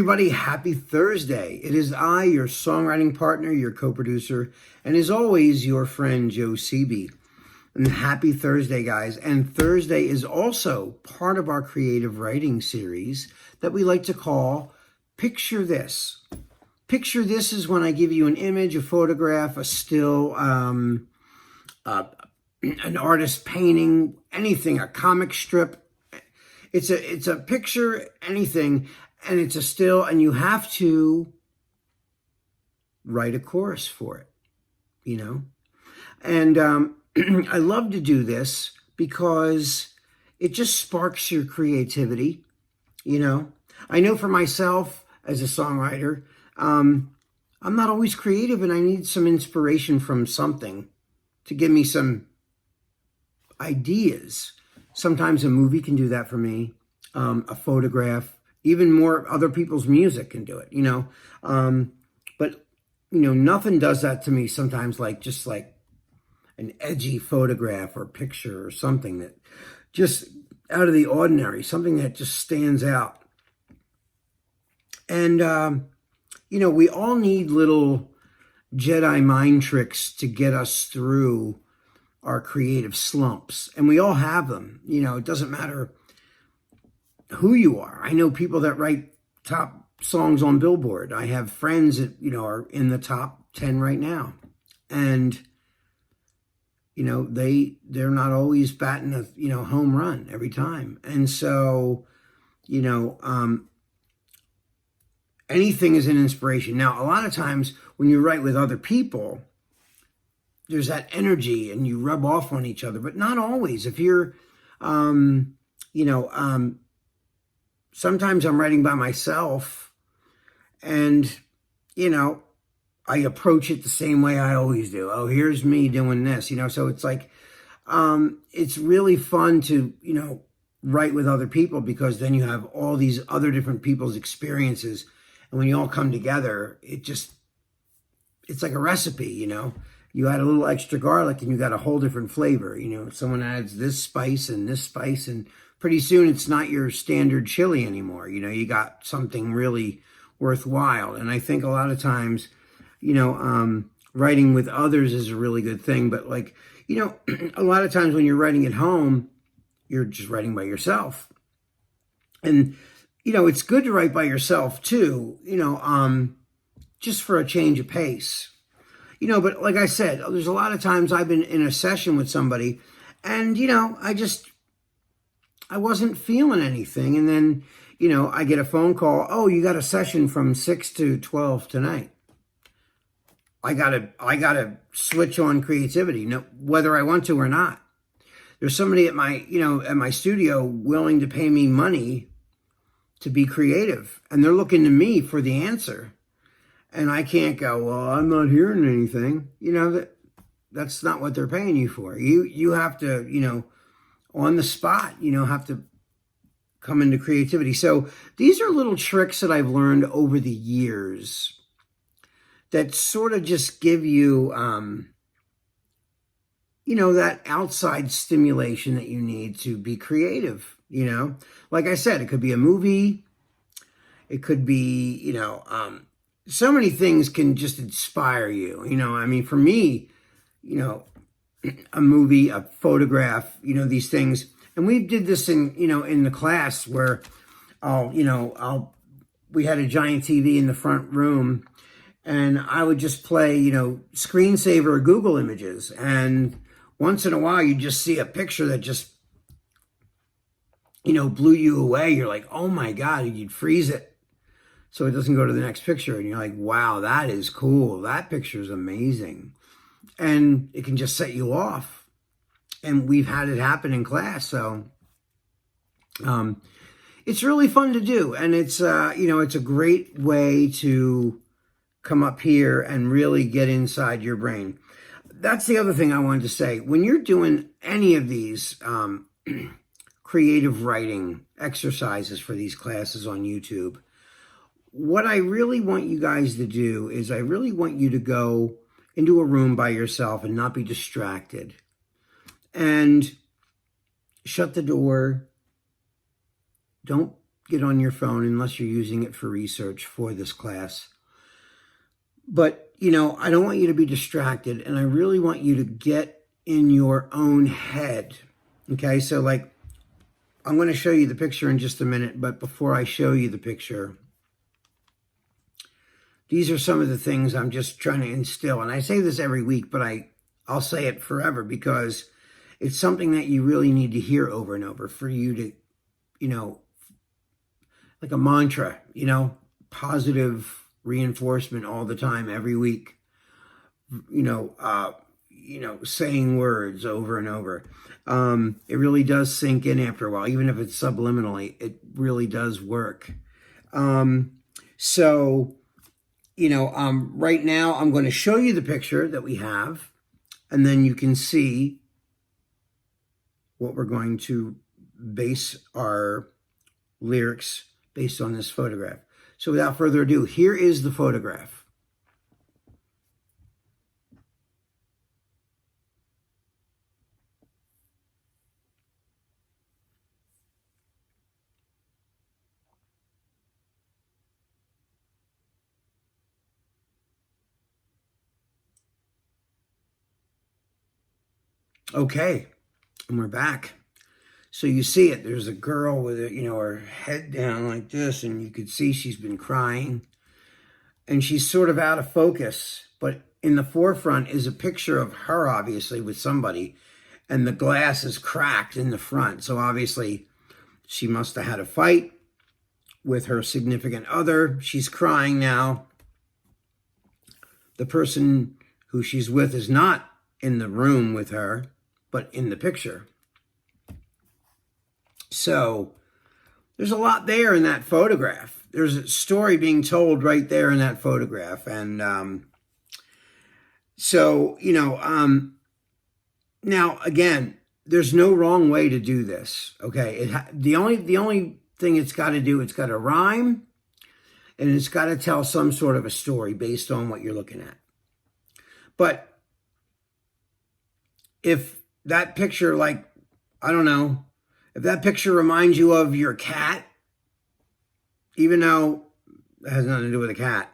everybody. Happy Thursday. It is I, your songwriting partner, your co-producer, and as always, your friend Joe Seeby. And happy Thursday, guys. And Thursday is also part of our creative writing series that we like to call Picture This. Picture This is when I give you an image, a photograph, a still, an artist painting, anything, a comic strip. It's a picture, anything, and it's a still, and you have to write a chorus for it, you know? And I love to do this because it just sparks your creativity, you know? I know for myself as a songwriter, I'm not always creative, and I need some inspiration from something to give me some ideas. Sometimes a movie can do that for me, a photograph, even more other people's music can do it, you know. But, you know, nothing does that to me sometimes like just like an edgy photograph or picture or something that just out of the ordinary, something that just stands out. And, you know, we all need little Jedi mind tricks to get us through our creative slumps. And we all have them. You know, it doesn't matter who you are. I know people that write top songs on Billboard. I have friends that, you know, are in the top 10 right now. And, you know, they're not always batting a, you know, home run every time. And so, you know, anything is an inspiration. Now, a lot of times when you write with other people, there's that energy and you rub off on each other, but not always. If you're, you know, sometimes I'm writing by myself and, you know, I approach it the same way I always do. Oh, here's me doing this, you know, so it's like, it's really fun to, you know, write with other people because then you have all these other different people's experiences. And when you all come together, it's like a recipe, you know. You add a little extra garlic and you got a whole different flavor. You know, someone adds this spice, and pretty soon it's not your standard chili anymore. You know, you got something really worthwhile. And I think a lot of times, you know, writing with others is a really good thing. But like, you know, a lot of times when you're writing at home, you're just writing by yourself. And, you know, it's good to write by yourself too, you know, just for a change of pace. You know, but like I said, there's a lot of times I've been in a session with somebody and, you know, I wasn't feeling anything. And then, you know, I get a phone call. Oh, you got a session from 6 to 12 tonight. I gotta switch on creativity, no, whether I want to or not. There's somebody at my, you know, at my studio willing to pay me money to be creative. And they're looking to me for the answer. And I can't go, well, I'm not hearing anything. You know, that's not what they're paying you for. You have to, you know, on the spot, you know, have to come into creativity. So these are little tricks that I've learned over the years that sort of just give you, you know, that outside stimulation that you need to be creative, you know. Like I said, it could be a movie. It could be, you know, so many things can just inspire you. You know, I mean, for me, you know, a movie, a photograph, you know, these things. And we did this in, you know, in the class where we had a giant TV in the front room and I would just play, you know, screensaver or Google images. And once in a while, you just see a picture that just, you know, blew you away. You're like, oh my God, and you'd freeze it so it doesn't go to the next picture. And you're like, wow, that is cool. That picture is amazing. And it can just set you off. And we've had it happen in class. So it's really fun to do. And it's, you know, it's a great way to come up here and really get inside your brain. That's the other thing I wanted to say. When you're doing any of these creative writing exercises for these classes on YouTube, what I really want you guys to do is I really want you to go into a room by yourself and not be distracted. And shut the door. Don't get on your phone unless you're using it for research for this class. But, I don't want you to be distracted, and I really want you to get in your own head. Okay, so like, I'm going to show you the picture in just a minute, but before I show you the picture, these are some of the things I'm just trying to instill. And I say this every week, but I'll say it forever because it's something that you really need to hear over and over for you to, like a mantra, positive reinforcement all the time, every week, saying words over and over. It really does sink in after a while, even if it's subliminally, it really does work. Right now I'm going to show you the picture that we have, and then you can see what we're going to base our lyrics based on this photograph. So without further ado, here is the photograph. Okay, and we're back. So you see it, there's a girl with her head down like this, and you could see she's been crying. And she's sort of out of focus, but in the forefront is a picture of her, obviously, with somebody, and the glass is cracked in the front. So obviously, she must have had a fight with her significant other. She's crying now. The person who she's with is not in the room with her, but in the picture. So there's a lot there in that photograph. There's a story being told right there in that photograph. And now, again, there's no wrong way to do this, okay? The only thing it's got to do, it's got to rhyme, and it's got to tell some sort of a story based on what you're looking at. But if that picture, like, I don't know, if that picture reminds you of your cat, even though it has nothing to do with a cat,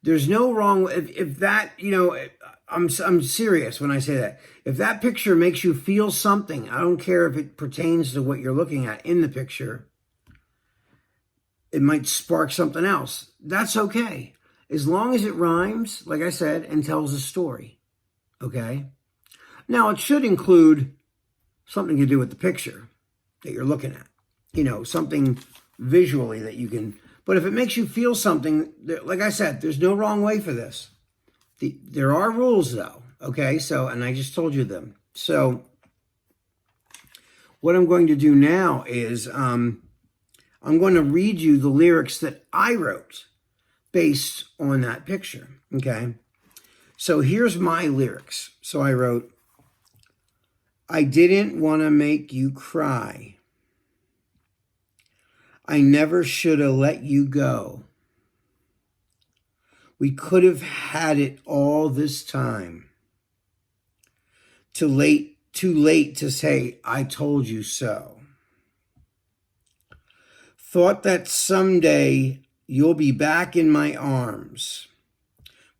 there's no wrong. If that, I'm serious when I say that. If that picture makes you feel something, I don't care if it pertains to what you're looking at in the picture, it might spark something else. That's okay. As long as it rhymes, like I said, and tells a story. Okay? Now, it should include something to do with the picture that you're looking at. Something visually that you can. But if it makes you feel something, like I said, there's no wrong way for this. There are rules, though. Okay? So, and I just told you them. So, what I'm going to do now is I'm going to read you the lyrics that I wrote based on that picture. Okay? So, here's my lyrics. So, I wrote, I didn't want to make you cry. I never should have let you go. We could have had it all this time. Too late to say, I told you so. Thought that someday you'll be back in my arms,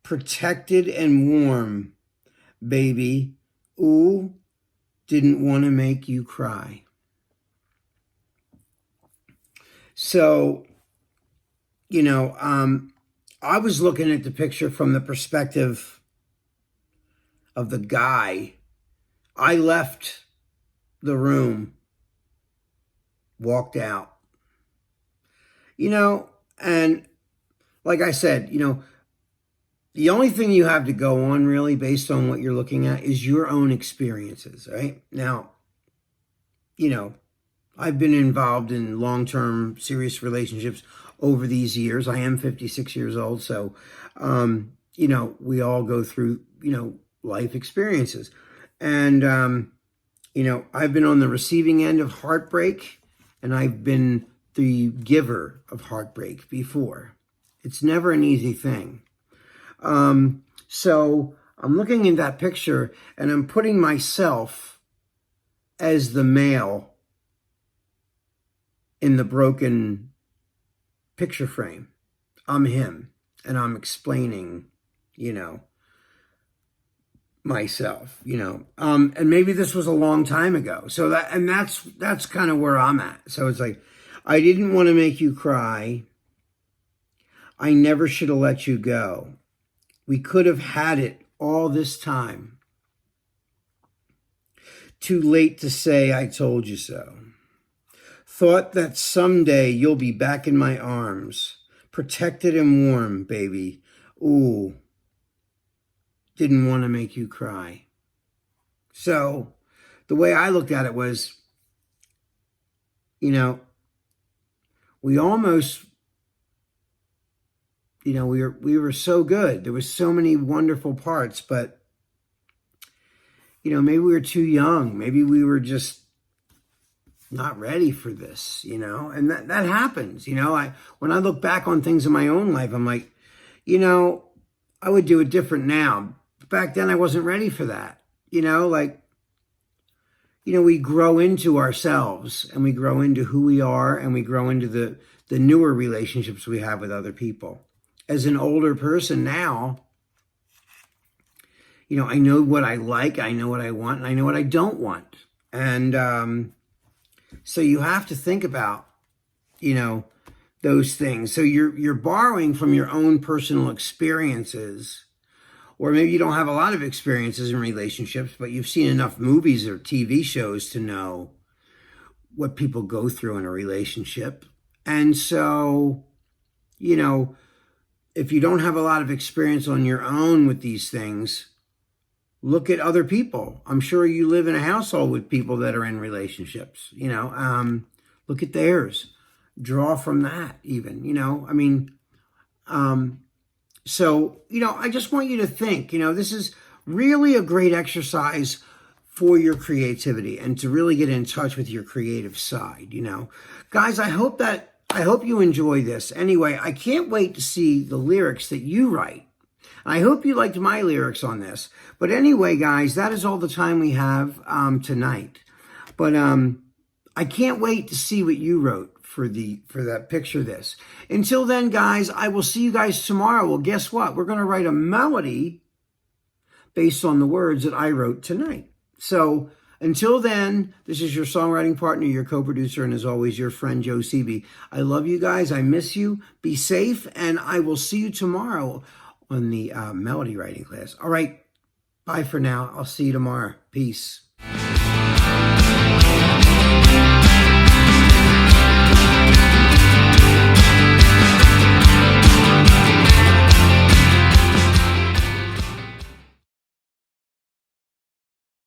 protected and warm, baby. Ooh, didn't want to make you cry. So, I was looking at the picture from the perspective of the guy. I left the room, walked out, and like I said, the only thing you have to go on really based on what you're looking at is your own experiences, right? Now, I've been involved in long-term serious relationships over these years. I am 56 years old. So, we all go through, life experiences. And, I've been on the receiving end of heartbreak, and I've been the giver of heartbreak before. It's never an easy thing. So I'm looking at that picture, and I'm putting myself as the male in the broken picture frame. I'm him, and I'm explaining, myself, and maybe this was a long time ago. So that's kind of where I'm at. So it's like, I didn't want to make you cry. I never should have let you go. We could have had it all this time. Too late to say I told you so. Thought that someday you'll be back in my arms, protected and warm, baby. Ooh. Didn't want to make you cry. So the way I looked at it was, we almost, we were so good. There was so many wonderful parts, but, maybe we were too young. Maybe we were just not ready for this, and that happens. When I look back on things in my own life, I'm like, I would do it different now. Back then I wasn't ready for that. We grow into ourselves, and we grow into who we are, and we grow into the newer relationships we have with other people. As an older person now, I know what I like, I know what I want, and I know what I don't want. And so you have to think about, those things. So you're borrowing from your own personal experiences. Or maybe you don't have a lot of experiences in relationships, but you've seen enough movies or TV shows to know what people go through in a relationship. And so, if you don't have a lot of experience on your own with these things, look at other people. I'm sure you live in a household with people that are in relationships, look at theirs, draw from that even, So, I just want you to think, this is really a great exercise for your creativity and to really get in touch with your creative side, Guys, I hope you enjoy this. Anyway, I can't wait to see the lyrics that you write. I hope you liked my lyrics on this. But anyway, guys, that is all the time we have tonight. But I can't wait to see what you wrote for that picture this. Until then, guys, I will see you guys tomorrow. Well, guess what? We're going to write a melody based on the words that I wrote tonight. So until then, this is your songwriting partner, your co-producer, and as always, your friend, Joe Seavey. I love you guys. I miss you. Be safe, and I will see you tomorrow on the melody writing class. All right. Bye for now. I'll see you tomorrow. Peace.